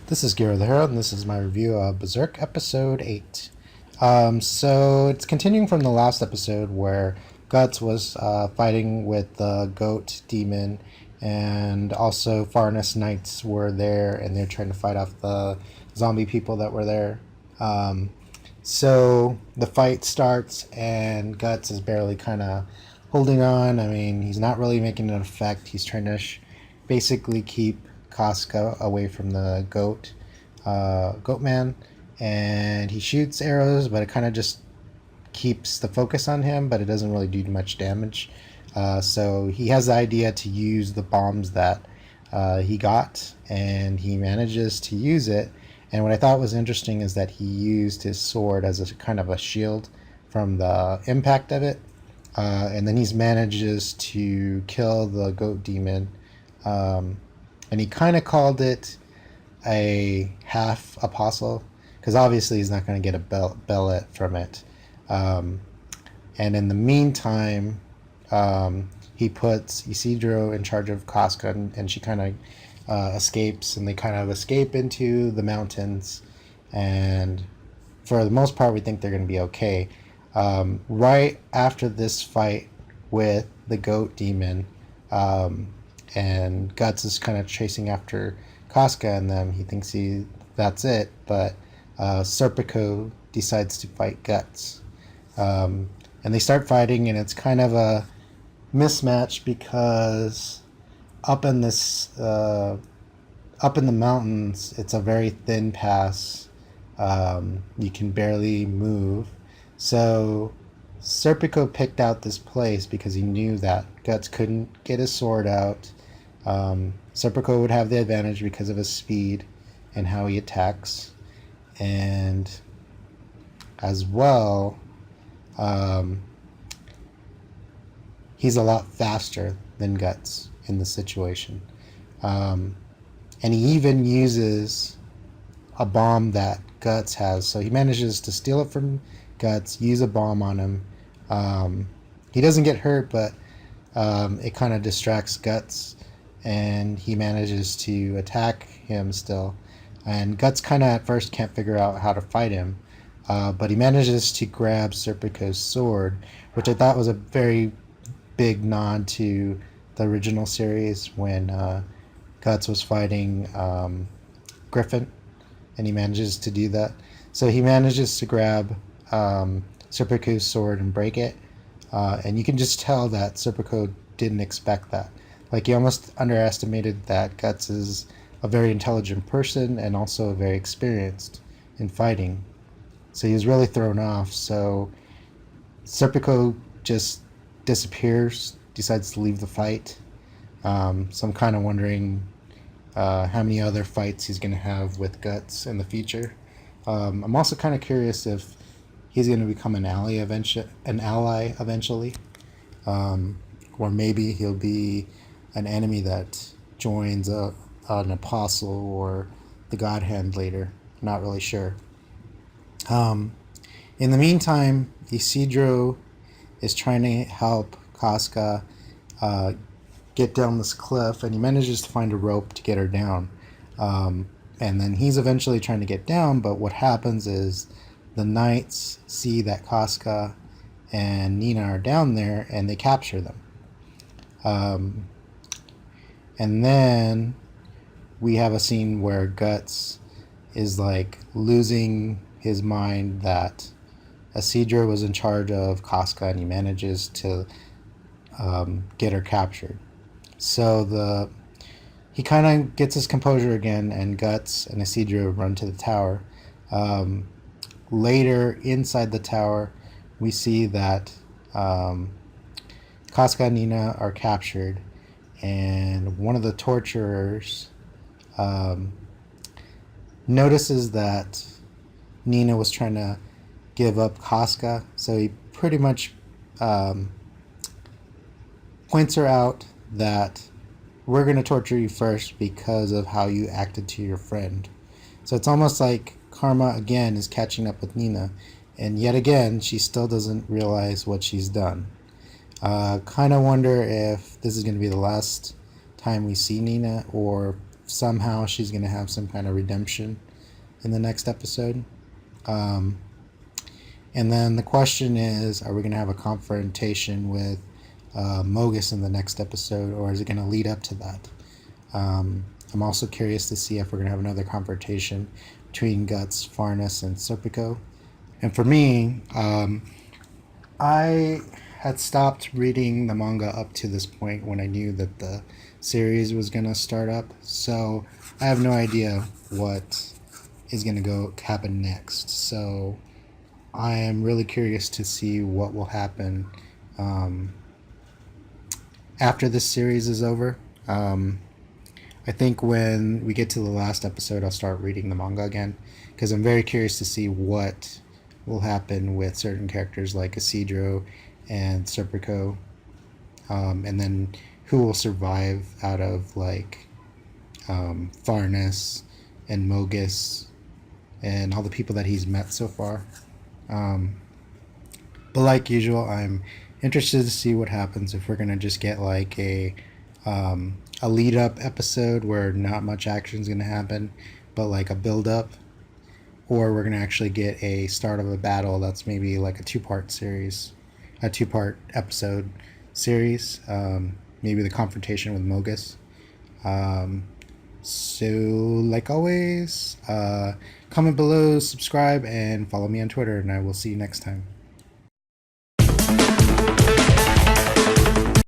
This is GerotheHero, and this is my review of Berserk Episode 8. So it's continuing from the last episode where Guts was fighting with the goat demon, and also Farness Knights were there, and they're trying to fight off the zombie people that were there. So the fight starts, and Guts is barely kind of holding on. I mean, he's not really making an effect. He's trying to basically keep Casca away from the goat man, and he shoots arrows, but it kind of just keeps the focus on him, but it doesn't really do much damage. So he has the idea to use the bombs that he got, and he manages to use it. And what I thought was interesting is that he used his sword as a kind of a shield from the impact of it, and then he manages to kill the goat demon. And he kind of called it a half apostle because obviously he's not going to get a bellet from it. And in the meantime, he puts Isidro in charge of Casca, and she kind of escapes, and they kind of escape into the mountains. And for the most part, we think they're going to be okay. Right after this fight with the goat demon, and Guts is kind of chasing after Casca and them. He thinks that's it, but Serpico decides to fight Guts. And they start fighting, and it's kind of a mismatch because up in the mountains, it's a very thin pass. You can barely move. So Serpico picked out this place because he knew that Guts couldn't get his sword out. Serpico would have the advantage because of his speed and how he attacks, and as well, he's a lot faster than Guts in the situation. And he even uses a bomb that Guts has, so he manages to steal it from Guts, use a bomb on him. He doesn't get hurt, but it kind of distracts Guts, and he manages to attack him still. And Guts kind of at first can't figure out how to fight him, but he manages to grab Serpico's sword, which I thought was a very big nod to the original series when Guts was fighting Griffin, and he manages to do that. So he manages to grab Serpico's sword and break it, and you can just tell that Serpico didn't expect that. Like, he almost underestimated that Guts is a very intelligent person and also very experienced in fighting. So he was really thrown off. So Serpico just disappears, decides to leave the fight. So I'm kind of wondering how many other fights he's going to have with Guts in the future. I'm also kind of curious if he's going to become an ally eventually, or maybe he'll be an enemy that joins an apostle or the God Hand later. Not really sure. In the meantime, Isidro is trying to help Casca get down this cliff, and he manages to find a rope to get her down. And then he's eventually trying to get down, but what happens is the knights see that Casca and Nina are down there, and they capture them. And then we have a scene where Guts is like losing his mind that Isidro was in charge of Casca, and he manages to get her captured. So he kind of gets his composure again, and Guts and Isidro run to the tower. Later, inside the tower, we see that Casca and Nina are captured, and one of the torturers notices that Nina was trying to give up Casca, so he pretty much points her out that we're going to torture you first because of how you acted to your friend. So it's almost like karma again is catching up with Nina, and yet again she still doesn't realize what she's done. Kind of wonder if this is going to be the last time we see Nina, or somehow she's going to have some kind of redemption in the next episode. Um, and then the question is, are we going to have a confrontation with Mogus in the next episode, or is it going to lead up to that? I'm also curious to see if we're going to have another confrontation between Guts, Farnus, and Serpico. And for me, I had stopped reading the manga up to this point when I knew that the series was going to start up. So I have no idea what is going to go happen next. So I am really curious to see what will happen after this series is over. I think when we get to the last episode, I'll start reading the manga again, because I'm very curious to see what will happen with certain characters like Isidro and Serpico, and then who will survive out of like Farnus and Mogus and all the people that he's met so far. But like usual, I'm interested to see what happens if we're gonna just get like a lead up episode where not much action is gonna happen, but like a build up, or we're gonna actually get a start of a battle that's maybe like a two-part episode series. Maybe the confrontation with Mogus. So like always, comment below, subscribe, and follow me on Twitter, and I will see you next time.